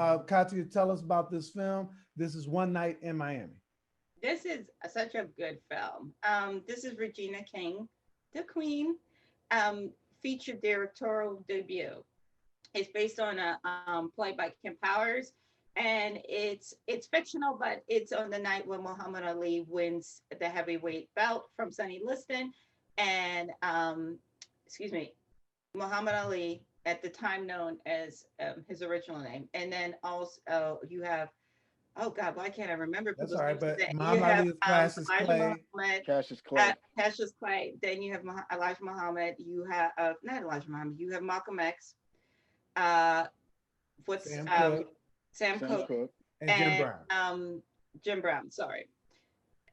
Katya, tell us about this film. This is One Night in Miami. This is such a good film. This is Regina King, the Queen, um, featured directorial debut. It's based on a play by Kim Powers, and it's fictional, but it's on the night when Muhammad Ali wins the heavyweight belt from Sonny Liston, and excuse me, Muhammad Ali at the time known as his original name, and then also you have, oh God, why can't I remember That's people's all right, names but today? You Muhammad have Ali is Cassius Elijah Clay. Muhammad, Cassius Clay. Cassius Clay. Then you have Elijah Muhammad. You have not Elijah Muhammad. You have Malcolm X. Uh, what's Sam Cooke, Sam Sam Cooke Cooke. and Jim and Brown. Jim Brown. Sorry,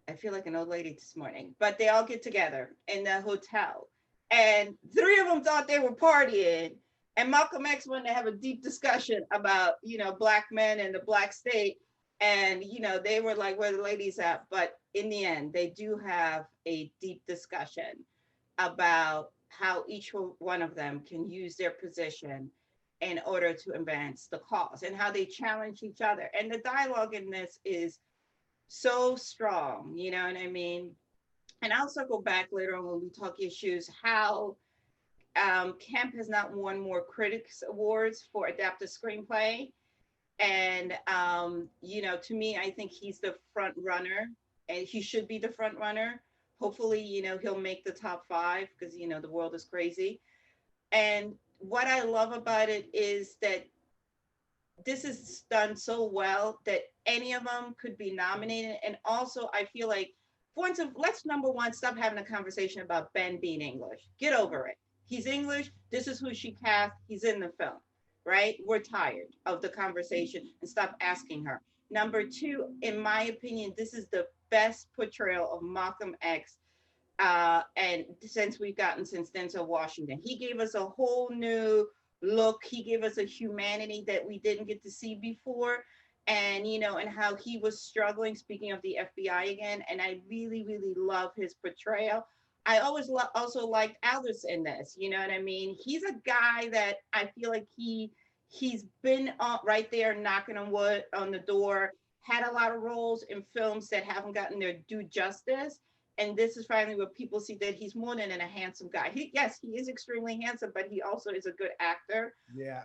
I feel like an old lady this morning. But they all get together in the hotel, and three of them thought they were partying. And Malcolm X wanted to have a deep discussion about, black men and the black state. And, they were like, where the ladies at? But in the end, they do have a deep discussion about how each one of them can use their position in order to advance the cause and how they challenge each other. And the dialogue in this is so strong, you know what I mean? And I'll circle back later on when we talk issues, how Kemp has not won more critics awards for adapted screenplay. And, to me, I think he's the front runner and he should be the front runner. Hopefully, he'll make the top five because, the world is crazy. And what I love about it is that this is done so well that any of them could be nominated. And also, I feel like, for instance, let's number one, stop having a conversation about Ben being English. Get over it. He's English. This is who she cast. He's in the film, right? We're tired of the conversation and stop asking her. Number two, in my opinion, this is the best portrayal of Malcolm X and since we've gotten since Denzel Washington. He gave us a whole new look. He gave us a humanity that we didn't get to see before. And and how he was struggling, speaking of the FBI again, and I really, really love his portrayal. I always also liked Aldous in this, you know what I mean? He's a guy that I feel like he's been right there knocking on wood on the door, had a lot of roles in films that haven't gotten their due justice. And this is finally where people see that he's more than a handsome guy. Yes, he is extremely handsome, but he also is a good actor. Yeah,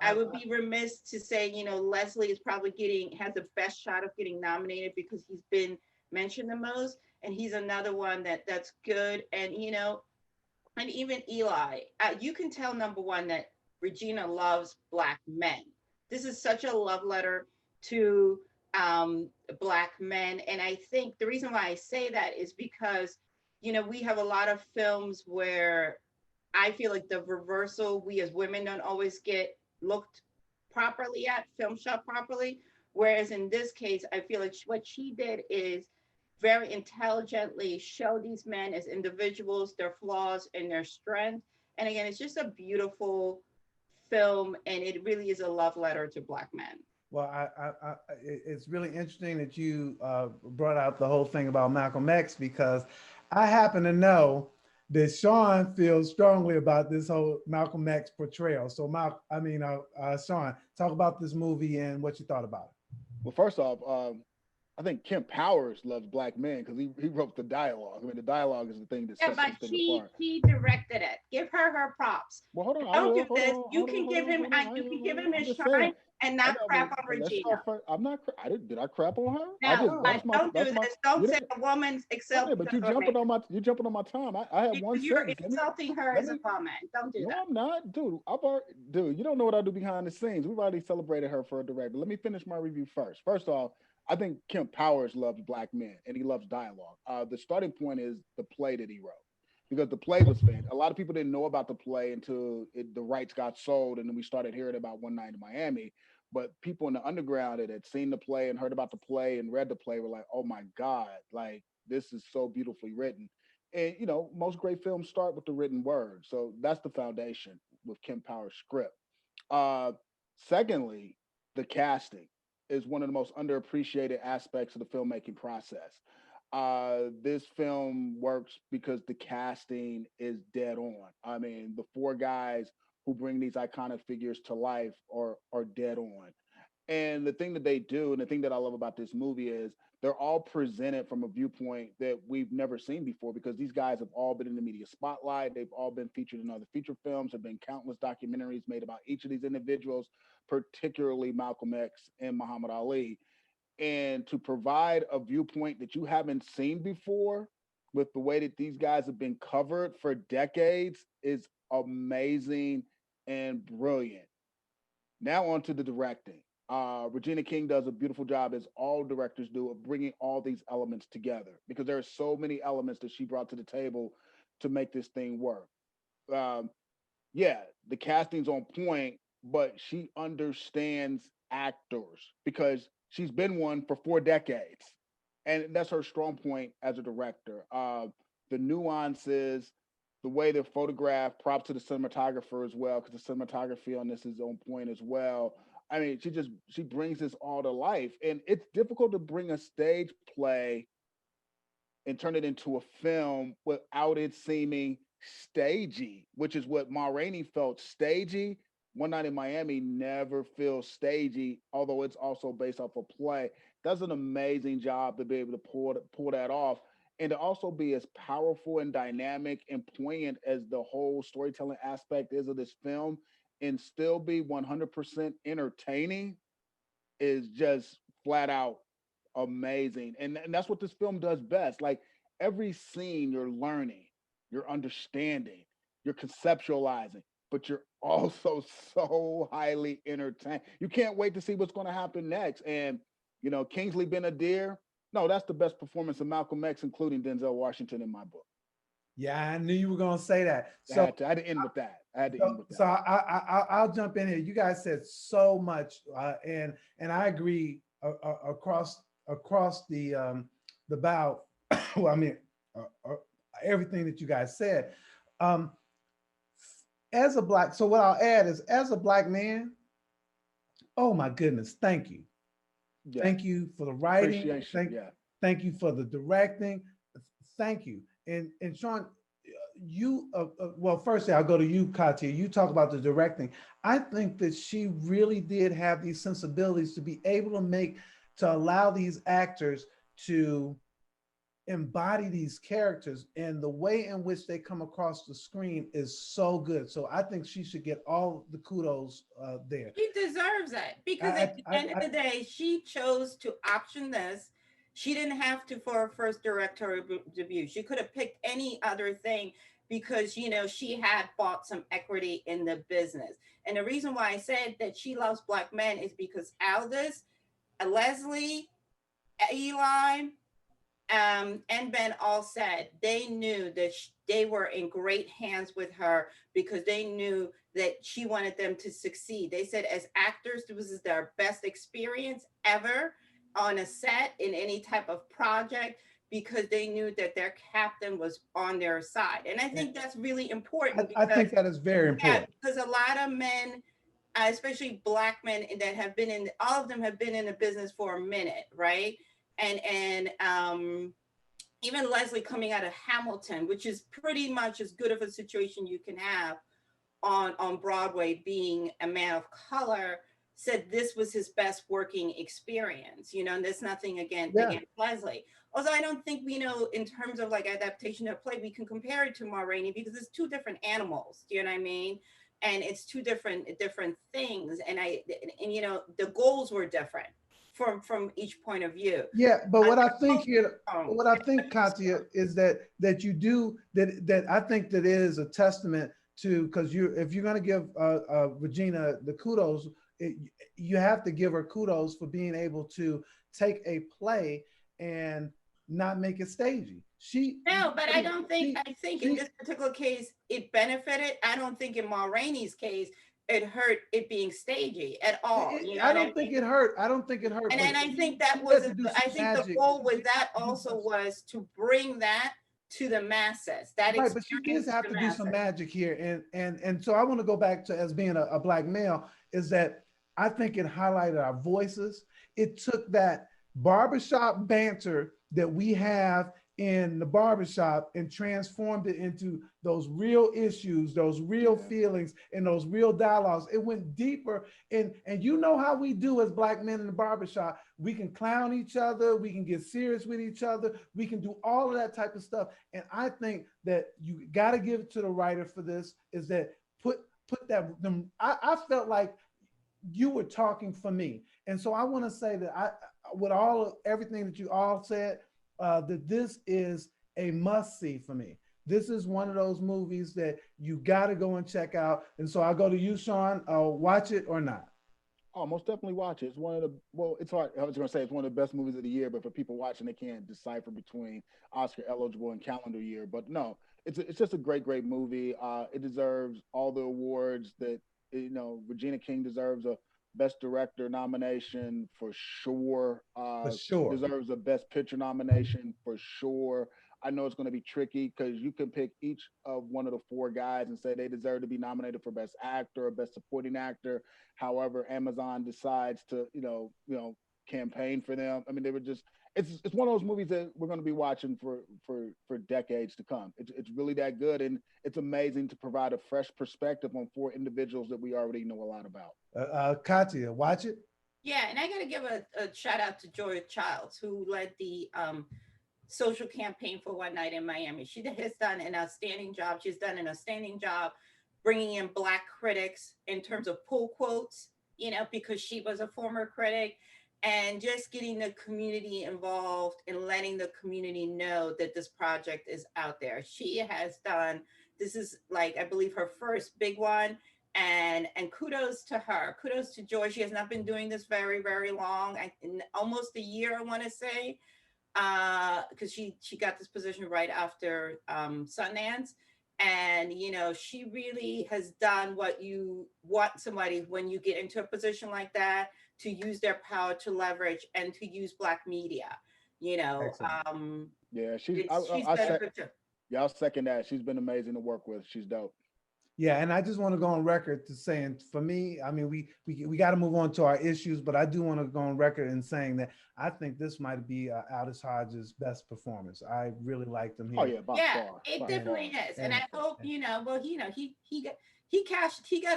I would be remiss to say, Leslie is probably has the best shot of getting nominated because he's been mentioned the most, and he's another one that's good. And and even Eli, you can tell number one that Regina loves Black men. This is such a love letter to Black men, and I think the reason why I say that is because we have a lot of films where I feel like the reversal, we as women don't always get looked properly at, film shot properly. Whereas in this case, I feel like what she did is very intelligently show these men as individuals, their flaws and their strength. And again, it's just a beautiful film, and it really is a love letter to Black men. well, it's really interesting that you brought out the whole thing about Malcolm X because I happen to know that Sean feels strongly about this whole Malcolm X portrayal. So, Sean, talk about this movie and what you thought about it. Well, first off, I think Kemp Powers loves black men because he wrote the dialogue. I mean, the dialogue is the thing that Yeah, sets but this thing she apart. he directed it. Give her props. Well, hold on, I Don't do will. Hold this. on, You hold can on, hold give on, him hold on. you can give him I'm his just saying. shine and I not know, crap on but let's Regina. start first. I'm not. I did. Did I crap on her? I Now, just. No, but don't do That's my. this. Don't You say didn't. a woman excel Right, but because of a man. you jumping on my time. I have one You're sentence. insulting her Let as a me. woman. Don't do No, that. I'm not, dude. Dude. You don't know what I do behind the scenes. We've already celebrated her for a director. Let me finish my review first. First off, I think Kemp Powers loves black men and he loves dialogue. The starting point is the play that he wrote because the play was fan. A lot of people didn't know about the play until the rights got sold, and then we started hearing about One Night in Miami. But people in the underground that had seen the play and heard about the play and read the play were like, "Oh my god, like this is so beautifully written." And most great films start with the written word, so that's the foundation with Kim Power's script. Uh, Secondly, the casting is one of the most underappreciated aspects of the filmmaking process. This film works because the casting is dead on. I mean, the four guys who bring these iconic figures to life are dead on. And the thing that they do, and the thing that I love about this movie is they're all presented from a viewpoint that we've never seen before because these guys have all been in the media spotlight. They've all been featured in other feature films. There have been countless documentaries made about each of these individuals, particularly Malcolm X and Muhammad Ali. And to provide a viewpoint that you haven't seen before with the way that these guys have been covered for decades is amazing and brilliant. Now on to the directing. Regina King does a beautiful job, as all directors do, of bringing all these elements together because there are so many elements that she brought to the table to make this thing work. Um, yeah, the casting's on point, but she understands actors because she's been one for 4 decades. And that's her strong point as a director. The nuances, the way they're photographed, props to the cinematographer as well, because the cinematography on this is on point as well. I mean, she brings this all to life. And it's difficult to bring a stage play and turn it into a film without it seeming stagey, which is what Ma Rainey felt stagey. One Night in Miami never feels stagey, although it's also based off a play. Does an amazing job to be able to pull that off, and to also be as powerful and dynamic and poignant as the whole storytelling aspect is of this film, and still be 100% entertaining is just flat out amazing. And that's what this film does best. Like every scene, you're learning, you're understanding, you're conceptualizing, but you're also so highly entertained. You can't wait to see what's going to happen next. And, Kingsley Ben-Adir, no, that's the best performance of Malcolm X, including Denzel Washington in my book. Yeah, I knew you were going to say that. I had to end with that. So I'll jump in here. You guys said so much, and I agree across the bow. Well, I mean, everything that you guys said. Um, so what I'll add is, as a Black man, oh my goodness, thank you. Yeah. Thank you for the writing. Appreciation. Thank you for the directing. Thank you. And Sean, you well, firstly, I'll go to you, Katya. You talk about the directing. I think that she really did have these sensibilities to be able to allow these actors to embody these characters, and the way in which they come across the screen is so good. So I think she should get all the kudos there. She deserves it because at the end of the day, she chose to option this. She didn't have to for her first directorial debut. She could have picked any other thing because she had bought some equity in the business. And the reason why I said that she loves Black men is because Aldous, Leslie, Eli, and Ben all said they knew that they were in great hands with her because they knew that she wanted them to succeed. They said as actors, this was their best experience ever on a set in any type of project because they knew that their captain was on their side. And I think that's really important. I think that is very important. Because a lot of men, especially Black men that have been all of them have been in the business for a minute, right? And even Leslie coming out of Hamilton, which is pretty much as good of a situation you can have on Broadway, being a man of color, said this was his best working experience, and there's nothing against Leslie. Also, I don't think we know in terms of like adaptation of play, we can compare it to Ma Rainey because it's two different animals. Do you know what I mean? And it's two different things. And the goals were different from each point of view. Yeah, but what I think here, Katya, is that you do that. I think that it is a testament to, because if you're going to give Regina the kudos, you have to give her kudos for being able to take a play and not make it stagey. I think in this particular case it benefited. I don't think in Ma Rainey's case it hurt it being stagey at all. I don't think it hurt. And then I think that was, I think the goal with that also was to bring that to the masses. That right, but she does have to do some magic here. And so I want to go back to, as being a Black male, is that I think it highlighted our voices. It took that barbershop banter that we have in the barbershop and transformed it into those real issues, those real feelings, and those real dialogues. It went deeper. And you know how we do as Black men in the barbershop. We can clown each other. We can get serious with each other. We can do all of that type of stuff. And I think that you got to give it to the writer for this, is that put that, I felt like you were talking for me. And so I want to say that with everything that you all said, that this is a must see for me. This is one of those movies that you got to go and check out. And so I'll go to you, Sean. Watch it or not? Oh, most definitely watch it. It's one of the, well, it's hard. I was going to say it's one of the best movies of the year, but for people watching, they can't decipher between Oscar eligible and calendar year. But no, it's just a great, great movie. It deserves all the awards that, Regina King deserves a Best Director nomination for sure. For sure. Deserves a Best Picture nomination for sure. I know it's going to be tricky because you can pick each of one of the four guys and say they deserve to be nominated for Best Actor or Best Supporting Actor. However, Amazon decides to, campaign for them. I mean, they were just, it's one of those movies that we're going to be watching for decades to come. It's really that good. And it's amazing to provide a fresh perspective on four individuals that we already know a lot about. Katya, watch it? Yeah, and I got to give a shout out to Joy Childs, who led the social campaign for One Night in Miami. She has done an outstanding job. She's done an outstanding job bringing in Black critics in terms of pull quotes, because she was a former critic, and just getting the community involved and letting the community know that this project is out there. She has done, this is like, I believe her first big one. And kudos to her. Kudos to Joy. She has not been doing this very, very long. Almost a year, I want to say, because she got this position right after Sundance. And, she really has done what you want somebody when you get into a position like that, to use their power to leverage and to use Black media, Yeah, I'll second that. She's been amazing to work with. She's dope. Yeah, and I just want to go on record to saying, for me, I mean, we got to move on to our issues, but I do want to go on record in saying that I think this might be Aldous Hodge's best performance. I really liked him here. Oh yeah, by far. It definitely is, and I hope he got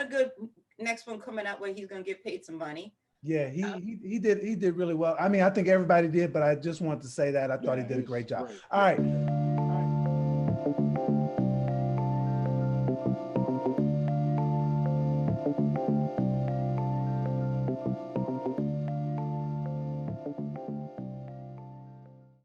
a good next one coming up where he's gonna get paid some money. Yeah, he did really well. I mean, I think everybody did, but I just want to say that I thought he did a great job. Great. All right.